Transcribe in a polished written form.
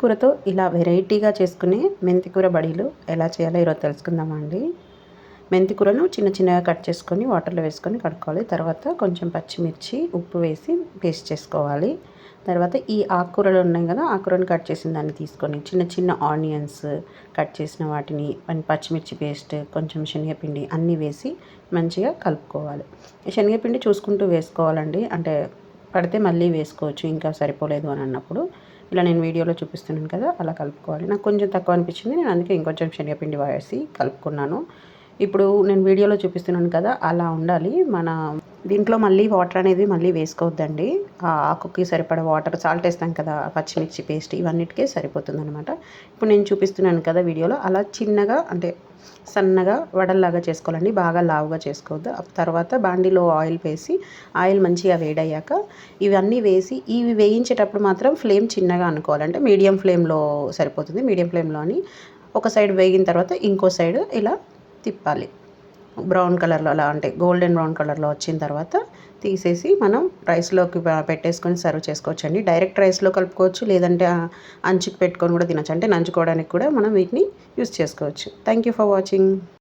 కూరతో ఇలా వెరైటీగా చేసుకునే మెంతి కూర బడీలు ఎలా చేయాలో ఈరోజు తెలుసుకుందామండి. మెంతి కూరను చిన్న చిన్నగా కట్ చేసుకొని వాటర్లో వేసుకొని కడుక్కోవాలి. తర్వాత కొంచెం పచ్చిమిర్చి ఉప్పు వేసి పేస్ట్ చేసుకోవాలి. తర్వాత ఈ ఆకుకూరలు ఉన్నాయి కదా, ఆకుకూరను కట్ చేసిన దాన్ని తీసుకొని చిన్న చిన్న ఆనియన్స్ కట్ చేసిన వాటిని పచ్చిమిర్చి పేస్ట్ కొంచెం శనగపిండి అన్నీ వేసి మంచిగా కలుపుకోవాలి. శనగపిండి చూసుకుంటూ వేసుకోవాలండి, అంటే పడితే మళ్ళీ వేసుకోవచ్చు ఇంకా సరిపోలేదు అని అన్నప్పుడు. ఇలా నేను వీడియోలో చూపిస్తున్నాను కదా, అలా కలుపుకోవాలి. నాకు కొంచెం తక్కువ అనిపించింది, నేను అందుకే ఇంకొంచెం శనగపిండి వేసి కలుపుకున్నాను. ఇప్పుడు నేను వీడియోలో చూపిస్తున్నాను కదా, అలా ఉండాలి. దీంట్లో మళ్ళీ వాటర్ అనేది మళ్ళీ వేసుకోవద్దండి. ఆ ఆకుకి సరిపడా వాటర్, సాల్ట్ వేస్తాం కదా, పచ్చిమిర్చి పేస్ట్ ఇవన్నిటికే సరిపోతుంది అనమాట. ఇప్పుడు నేను చూపిస్తున్నాను కదా వీడియోలో, అలా చిన్నగా అంటే సన్నగా వడల్లాగా చేసుకోవాలండి, బాగా లావుగా చేసుకోవద్దు. తర్వాత బాండీలో ఆయిల్ వేసి ఆయిల్ మంచిగా వేడయ్యాక ఇవన్నీ వేసి ఇవి వేయించేటప్పుడు మాత్రం ఫ్లేమ్ చిన్నగా అనుకోవాలి, అంటే మీడియం ఫ్లేమ్లో సరిపోతుంది. మీడియం ఫ్లేమ్లో అని ఒక సైడ్ వేగిన తర్వాత ఇంకో సైడ్ ఇలా తిప్పాలి. బ్రౌన్ కలర్లో అలా అంటే గోల్డెన్ బ్రౌన్ కలర్లో వచ్చిన తర్వాత తీసేసి మనం రైస్లోకి పెట్టేసుకొని సర్వ్ చేసుకోవచ్చండి. డైరెక్ట్ రైస్లో కలుపుకోవచ్చు, లేదంటే అంచుకు పెట్టుకొని కూడా తినచ్చు, అంటే నంచుకోవడానికి కూడా మనం వీటిని యూస్ చేసుకోవచ్చు. Thank you for watching.